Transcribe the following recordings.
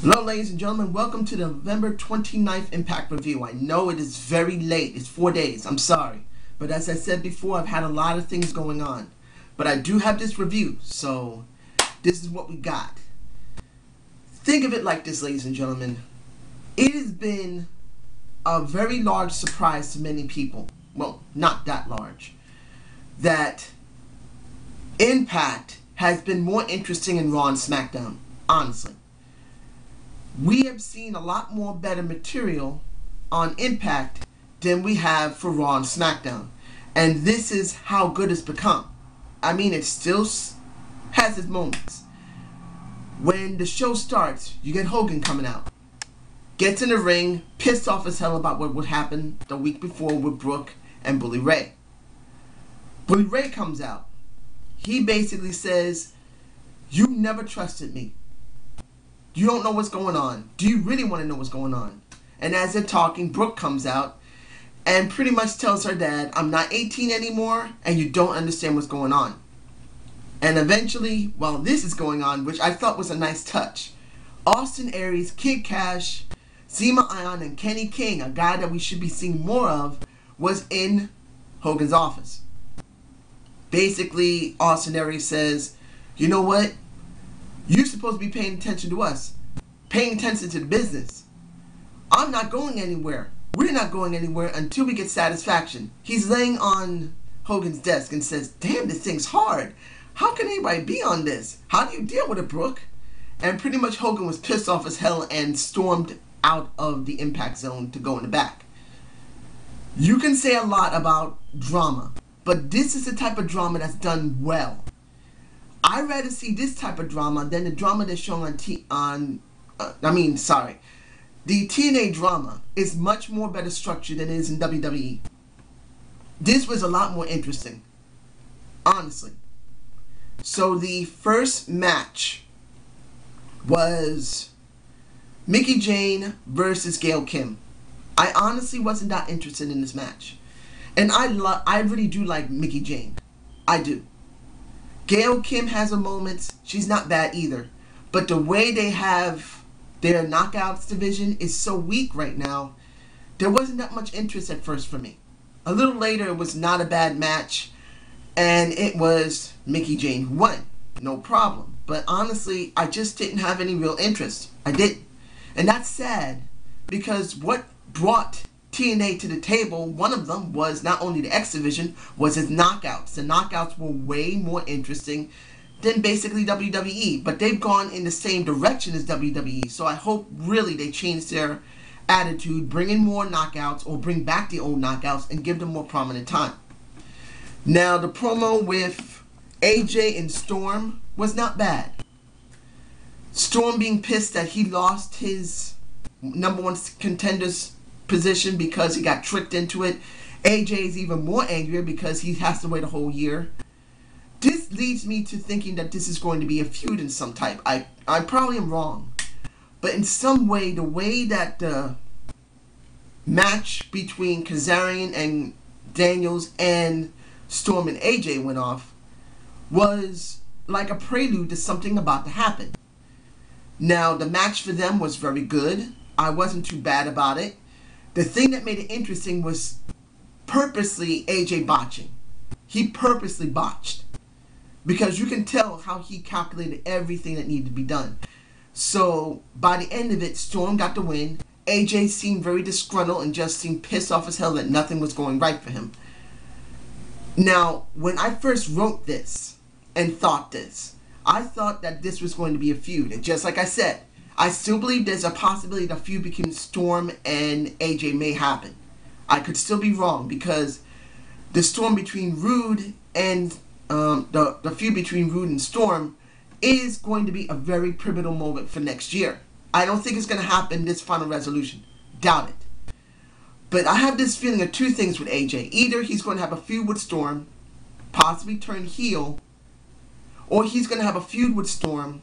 Hello ladies and gentlemen, welcome to the November 29th Impact Review. I know it is very late, it's 4 days, I'm sorry. But as I said before, I've had a lot of things going on. But I do have this review, so this is what we got. Think of it like this, ladies and gentlemen. It has been a very large surprise to many people. Well, not that large. That Impact has been more interesting in Raw and SmackDown, honestly. We have seen a lot more better material on Impact than we have for Raw and SmackDown. And this is how good it's become. I mean, it still has its moments. When the show starts, you get Hogan coming out. Gets in the ring, pissed off as hell about what would happen the week before with Brooke and Bully Ray. Bully Ray comes out. He basically says, "You never trusted me. You don't know what's going on. Do you really want to know what's going on?" And as they're talking, Brooke comes out and pretty much tells her dad, "I'm not 18 anymore and you don't understand what's going on." And eventually, while this is going on, which I thought was a nice touch, Austin Aries, Kid Cash, Zema Ion, and Kenny King, a guy that we should be seeing more of, was in Hogan's office. Basically, Austin Aries says, "You know what? You're supposed to be paying attention to us, paying attention to the business. I'm not going anywhere. We're not going anywhere until we get satisfaction." He's laying on Hogan's desk and says, "Damn, this thing's hard. How can anybody be on this? How do you deal with it, Brooke?" And pretty much Hogan was pissed off as hell and stormed out of the Impact Zone to go in the back. You can say a lot about drama, but this is the type of drama that's done well. I'd rather see this type of drama than the drama that's shown the TNA drama is much more better structured than it is in WWE. This was a lot more interesting, honestly. So the first match was Mickie Jane versus Gail Kim. I honestly wasn't that interested in this match. And I really do like Mickie Jane. I do. Gail Kim has her moments. She's not bad either. But the way they have their knockouts division is so weak right now, there wasn't that much interest at first for me. A little later, it was not a bad match. And it was Mickie Jane who won. No problem. But honestly, I just didn't have any real interest. I didn't. And that's sad, because what brought TNA to the table, one of them was not only the X Division, was his knockouts. The knockouts were way more interesting than basically WWE, but they've gone in the same direction as WWE, so I hope really they change their attitude, bring in more knockouts, or bring back the old knockouts and give them more prominent time. Now, the promo with AJ and Storm was not bad. Storm being pissed that he lost his #1 contender's position because he got tricked into it. AJ is even more angrier because he has to wait a whole year. This leads me to thinking that this is going to be a feud in some type. I probably am wrong. But in some way, the way that the match between Kazarian and Daniels and Storm and AJ went off was like a prelude to something about to happen. Now, the match for them was very good. I wasn't too bad about it. The thing that made it interesting was purposely AJ botching. He purposely botched, because you can tell how he calculated everything that needed to be done. So by the end of it, Storm got the win. AJ seemed very disgruntled and just seemed pissed off as hell that nothing was going right for him. Now, when I first wrote this and thought this, I thought that this was going to be a feud. And just like I said, I still believe there's a possibility that a feud between Storm and AJ may happen. I could still be wrong, because the Storm between Rude and the feud between Rude and Storm is going to be a very pivotal moment for next year. I don't think it's going to happen this Final Resolution. Doubt it. But I have this feeling of two things with AJ. Either he's going to have a feud with Storm, possibly turn heel, or he's going to have a feud with Storm,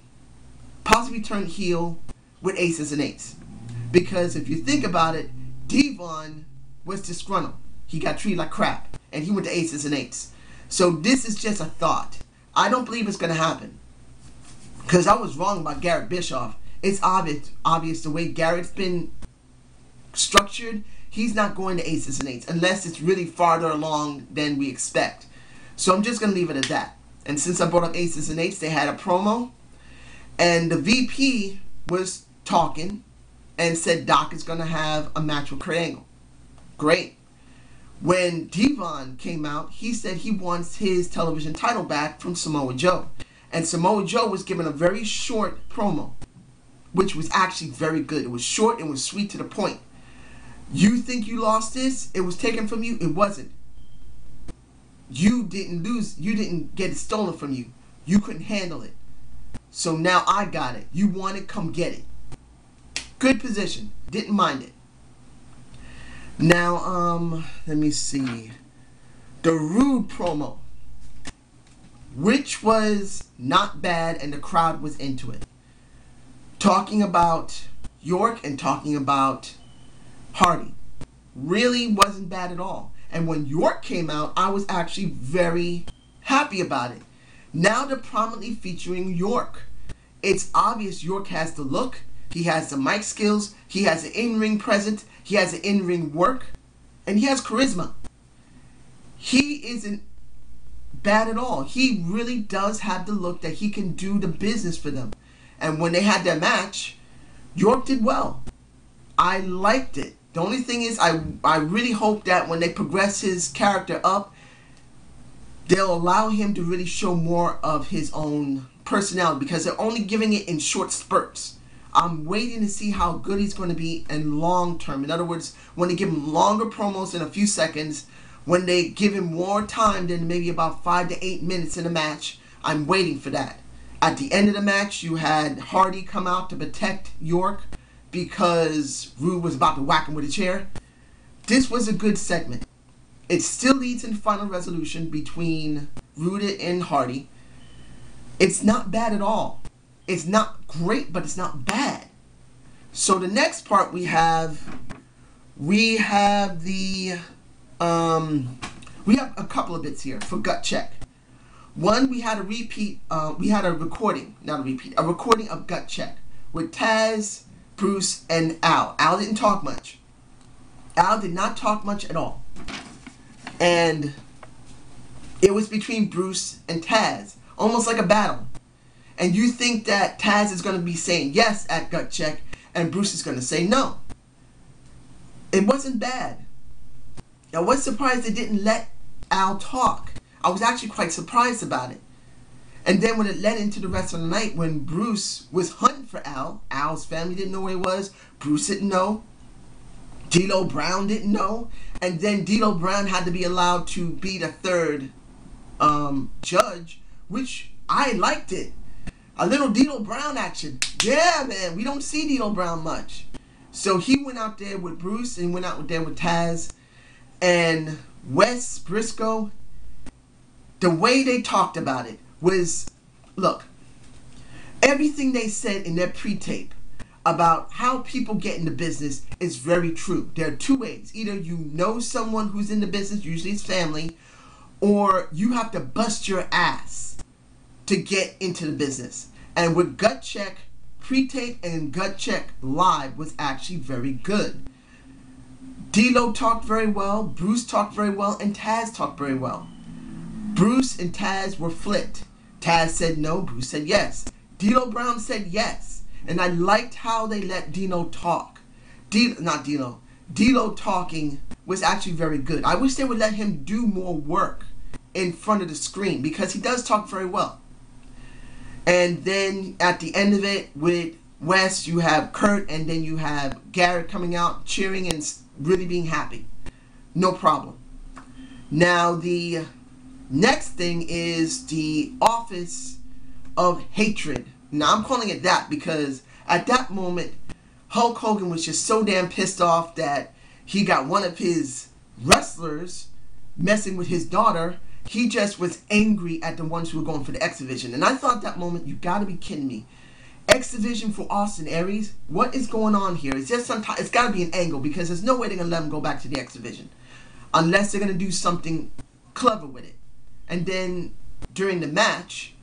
possibly turn heel with Aces and Eights. Because if you think about it, Devon was disgruntled. He got treated like crap, and he went to Aces and Eights. So this is just a thought. I don't believe it's going to happen. Because I was wrong about Garrett Bischoff. it's obvious the way Garrett's been structured, he's not going to aces and eights unless it's really farther along than we expect. So I'm just going to leave it at that. And since I brought up aces and eights, they had a promo, and the VP was talking and said Doc is going to have a match with Kurt Angle. Great. When Devon came out, he said he wants his television title back from Samoa Joe. And Samoa Joe was given a very short promo, which was actually very good. It was short and was sweet to the point. You think you lost this? It was taken from you? It wasn't. You didn't lose. You didn't get it stolen from you. You couldn't handle it. So now I got it. You want it? Come get it. Good position. Didn't mind it. Now, let me see. The Rude promo, which was not bad, and the crowd was into it. Talking about York and talking about Hardy really wasn't bad at all. And when York came out, I was actually very happy about it. Now they're prominently featuring York. It's obvious York has the look. He has the mic skills. He has an in-ring presence. He has an in-ring work. And he has charisma. He isn't bad at all. He really does have the look that he can do the business for them. And when they had their match, York did well. I liked it. The only thing is, I really hope that when they progress his character up, they'll allow him to really show more of his own personality, because they're only giving it in short spurts. I'm waiting to see how good he's going to be in long term. In other words, when they give him longer promos in a few seconds, when they give him more time than maybe about 5 to 8 minutes in a match, I'm waiting for that. At the end of the match, you had Hardy come out to protect York because Rude was about to whack him with a chair. This was a good segment. It still leads in final resolution between Rude and Hardy. It's not bad at all. It's not great, but it's not bad. So the next part we have a couple of bits here for Gut Check. One, we had a recording of Gut Check with Taz, Bruce, and Al. Al didn't talk much. Al did not talk much at all. And it was between Bruce and Taz, almost like a battle. And you think that Taz is going to be saying yes at Gut Check, and Bruce is going to say no. It wasn't bad. I was surprised they didn't let Al talk. I was actually quite surprised about it. And then when it led into the rest of the night, when Bruce was hunting for Al, Al's family didn't know where he was, Bruce didn't know, D'Lo Brown didn't know, and then D'Lo Brown had to be allowed to be the third judge, which I liked it. A little D'Lo Brown action. Yeah, man, we don't see D'Lo Brown much. So he went out there with Bruce and went out there with Taz. And Wes Briscoe, the way they talked about it was, look, everything they said in their pre-tape about how people get into business is very true. There are two ways. Either you know someone who's in the business, usually it's family, or you have to bust your ass to get into the business. And with Gut Check pre-tape and Gut Check live was actually very good. D'Lo talked very well, Bruce talked very well, and Taz talked very well. Bruce and Taz were flipped. Taz said no, Bruce said yes. D'Lo Brown said yes. And I liked how they let D'Lo talk. D'Lo talking was actually very good. I wish they would let him do more work in front of the screen, because he does talk very well. And then at the end of it, with Wes, you have Kurt, and then you have Garrett coming out cheering and really being happy. No problem. Now the next thing is the Office of Hatred. Now I'm calling it that because at that moment Hulk Hogan was just so damn pissed off that he got one of his wrestlers messing with his daughter. He just was angry at the ones who were going for the X Division. And I thought at that moment, you gotta be kidding me. X Division for Austin Aries? What is going on here? It's just sometimes it's gotta be an angle, because there's no way they're gonna let him go back to the X Division unless they're gonna do something clever with it. And then during the match,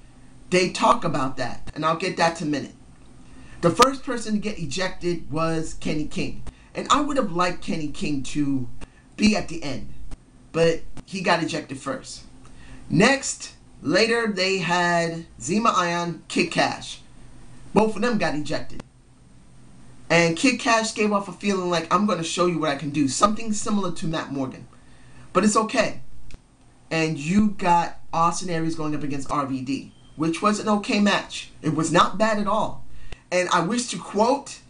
they talk about that, and I'll get that to a minute. The first person to get ejected was Kenny King. And I would have liked Kenny King to be at the end, but he got ejected first. Next, later they had Zema Ion, Kid Cash. Both of them got ejected. And Kid Cash gave off a feeling like, I'm going to show you what I can do. Something similar to Matt Morgan. But it's okay. And you got Austin Aries going up against RVD, which was an okay match. It was not bad at all. And I wish to quote,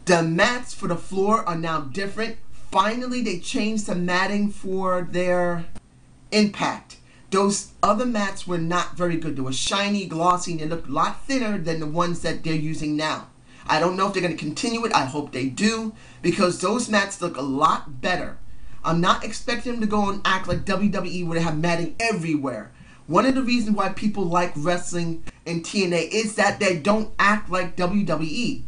the mats for the floor are now different. Finally, they changed the matting for their Impact. Those other mats were not very good. They were shiny, glossy, and they looked a lot thinner than the ones that they're using now. I don't know if they're going to continue it. I hope they do, because those mats look a lot better. I'm not expecting them to go and act like WWE where they have matting everywhere. One of the reasons why people like wrestling in TNA is that they don't act like WWE.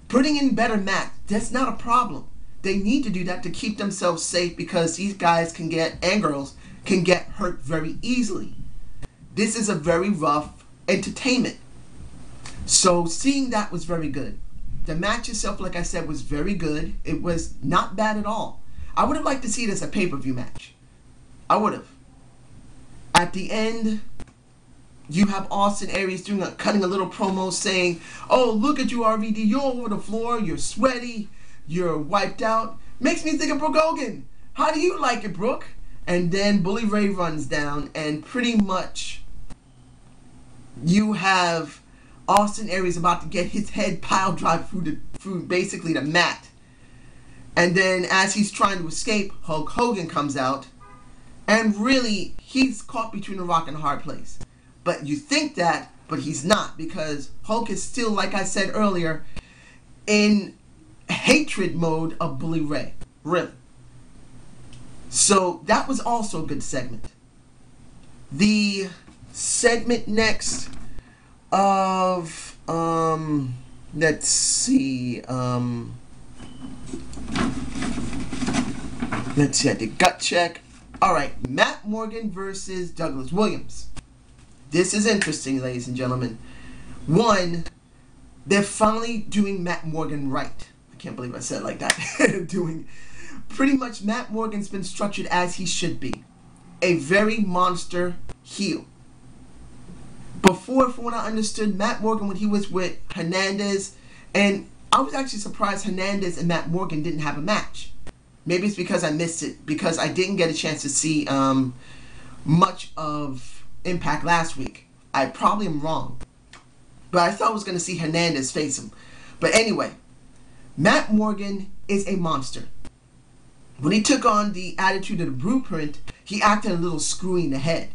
Putting in better mats, that's not a problem. They need to do that to keep themselves safe, because these guys can get, and girls, can get hurt very easily. This is a very rough entertainment. So seeing that was very good. The match itself, like I said, was very good. It was not bad at all. I would have liked to see it as a pay-per-view match. I would have. At the end, you have Austin Aries cutting a little promo saying, oh, look at you, RVD. You're over the floor. You're sweaty. You're wiped out. Makes me think of Brooke Hogan. How do you like it, Brooke? And then Bully Ray runs down, and pretty much you have Austin Aries about to get his head pile drive through basically the mat. And then as he's trying to escape, Hulk Hogan comes out, and really he's caught between a rock and a hard place. But you think that, but he's not, because Hulk is still, like I said earlier, in hatred mode of Bully Ray. Really. So that was also a good segment. The segment next of let's see, at the gut check. Alright, Matt Morgan versus Douglas Williams. This is interesting, ladies and gentlemen. One, they're finally doing Matt Morgan right. I can't believe I said it like that. Doing pretty much Matt Morgan's been structured as he should be. A very monster heel. Before, from what I understood, Matt Morgan, when he was with Hernandez, and I was actually surprised Hernandez and Matt Morgan didn't have a match. Maybe it's because I missed it, because I didn't get a chance to see much of Impact last week. I probably am wrong. But I thought I was going to see Hernandez face him. But anyway, Matt Morgan is a monster. When he took on the Attitude of the Blueprint, he acted a little screwy in the head.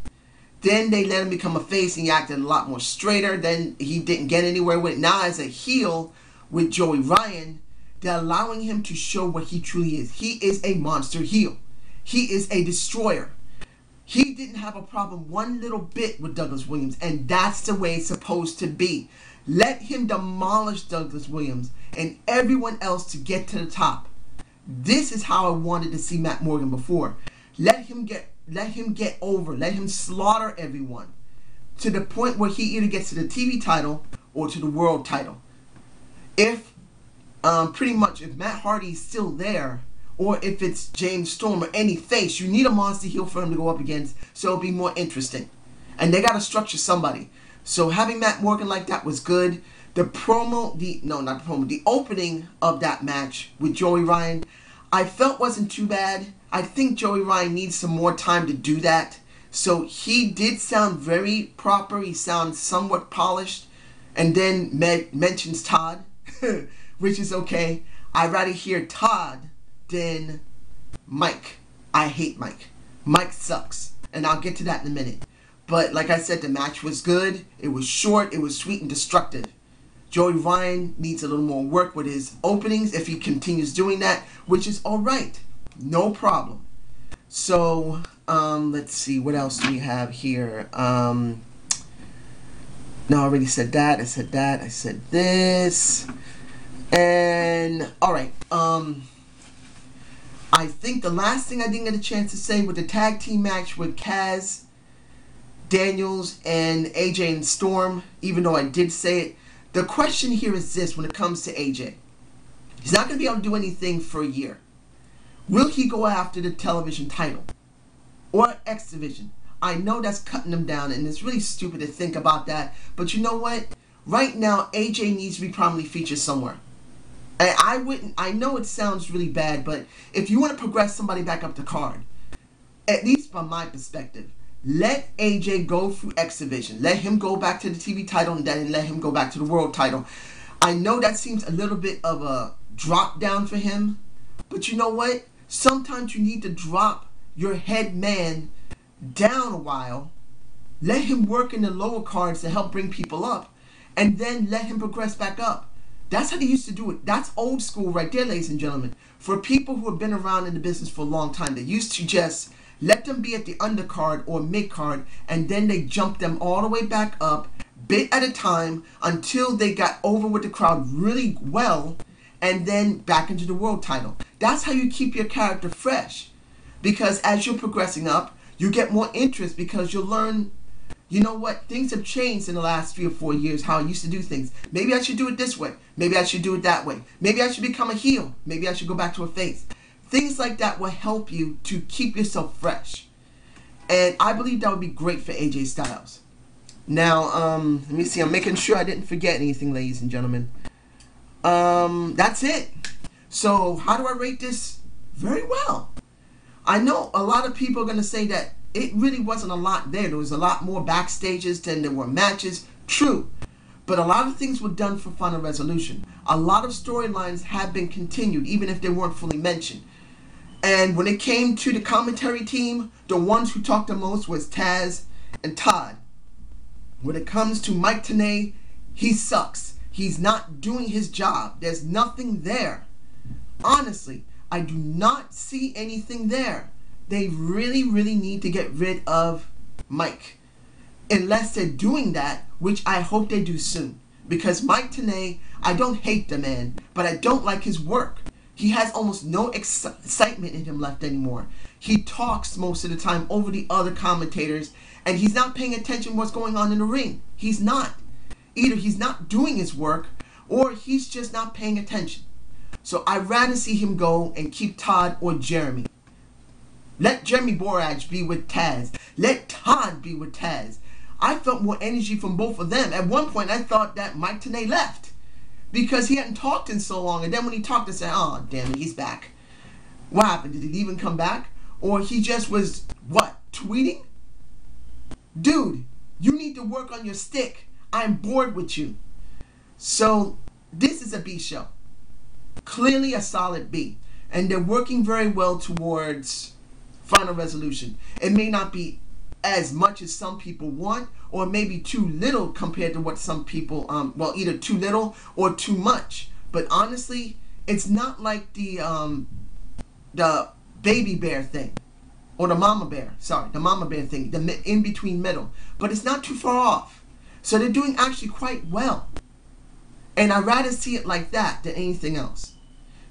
Then they let him become a face, and he acted a lot more straighter. Then he didn't get anywhere with it. Now as a heel with Joey Ryan, they're allowing him to show what he truly is. He is a monster heel. He is a destroyer. He didn't have a problem one little bit with Douglas Williams, and that's the way it's supposed to be. Let him demolish Douglas Williams and everyone else to get to the top. This is how I wanted to see Matt Morgan before. Let him get over. Let him slaughter everyone to the point where he either gets to the TV title or to the world title. If pretty much if Matt Hardy's still there, or if it's James Storm or any face, you need a monster heel for him to go up against, so it'll be more interesting. And they got to structure somebody. So having Matt Morgan like that was good. The promo, the opening of that match with Joey Ryan, I felt wasn't too bad. I think Joey Ryan needs some more time to do that. So he did sound very proper. He sounds somewhat polished. And then mentions Todd, which is okay. I'd rather hear Todd than Mike. I hate Mike. Mike sucks. And I'll get to that in a minute. But like I said, the match was good. It was short. It was sweet and destructive. Joey Ryan needs a little more work with his openings if he continues doing that, which is alright. No problem. So, let's see. What else do we have here? No, I already said that. I said that. I said this. And, alright. I think the last thing I didn't get a chance to say with the tag team match with Kaz, Daniels, and AJ and Storm, even though I did say it, The question here is this when it comes to AJ. He's not going to be able to do anything for a year. Will he go after the television title? Or X Division? I know that's cutting him down, and it's really stupid to think about that. But you know what? Right now, AJ needs to be prominently featured somewhere. And I know it sounds really bad, but if you want to progress somebody back up the card, at least from my perspective, let AJ go through X Division. Let him go back to the TV title and then let him go back to the world title. I know that seems a little bit of a drop down for him, but you know what? Sometimes you need to drop your head man down a while, let him work in the lower cards to help bring people up, and then let him progress back up. That's how they used to do it. That's old school right there, ladies and gentlemen. For people who have been around in the business for a long time, they used to just let them be at the undercard or mid-card, and then they jumped them all the way back up, bit at a time, until they got over with the crowd really well, and then back into the world title. That's how you keep your character fresh. Because as you're progressing up, you get more interest because you'll learn, you know what, things have changed in the last 3 or 4 years, how I used to do things. Maybe I should do it this way. Maybe I should do it that way. Maybe I should become a heel. Maybe I should go back to a face. Things like that will help you to keep yourself fresh. And I believe that would be great for AJ Styles. Now, let me see. I'm making sure I didn't forget anything, ladies and gentlemen. That's it. So, how do I rate this? Very well. I know a lot of people are going to say that it really wasn't a lot there. There was a lot more backstages than there were matches. True. But a lot of things were done for final resolution. A lot of storylines have been continued, even if they weren't fully mentioned. And when it came to the commentary team, the ones who talked the most was Taz and Todd. When it comes to Mike Tenay, he sucks. He's not doing his job. There's nothing there. Honestly, I do not see anything there. They really, really need to get rid of Mike. Unless they're doing that, which I hope they do soon. Because Mike Tenay, I don't hate the man, but I don't like his work. He has almost no excitement in him left anymore. He talks most of the time over the other commentators, and he's not paying attention to what's going on in the ring. He's not. Either he's not doing his work, or he's just not paying attention. So I'd rather see him go and keep Todd or Jeremy. Let Jeremy Borash be with Taz. Let Todd be with Taz. I felt more energy from both of them. At one point, I thought that Mike Tenay left because he hadn't talked in so long. And then when he talked, I said, oh, damn it, he's back. What happened? Did he even come back? Or he just was, what, tweeting? Dude, you need to work on your stick. I'm bored with you. So this is a B show. Clearly a solid B. And they're working very well towards final resolution. It may not be as much as some people want, or maybe too little compared to what some people, well, either too little or too much. But honestly, it's not like the baby bear thing, or the mama bear, sorry, the mama bear thing, the in-between middle. But it's not too far off. So they're doing actually quite well. And I'd rather see it like that than anything else.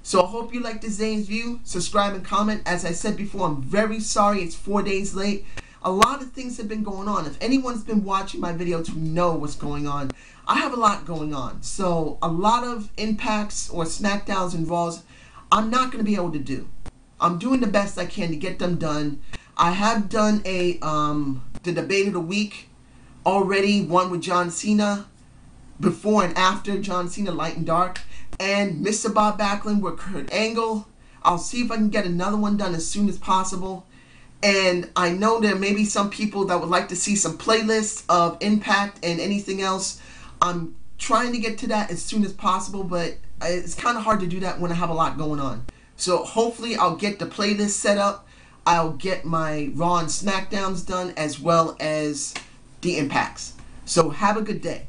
So I hope you like this Zane's View. Subscribe and comment. As I said before, I'm very sorry it's 4 days late. A lot of things have been going on. If anyone's been watching my video to know what's going on, I have a lot going on. So a lot of Impacts or SmackDowns and Raws, I'm not going to be able to do. I'm doing the best I can to get them done. I have done a the debate of the week already, one with John Cena, before and after John Cena, Light and Dark, and Mr. Bob Backlund with Kurt Angle. I'll see if I can get another one done as soon as possible. And I know there may be some people that would like to see some playlists of Impact and anything else. I'm trying to get to that as soon as possible, but it's kind of hard to do that when I have a lot going on. So hopefully I'll get the playlist set up. I'll get my Raw and SmackDowns done as well as the Impacts. So have a good day.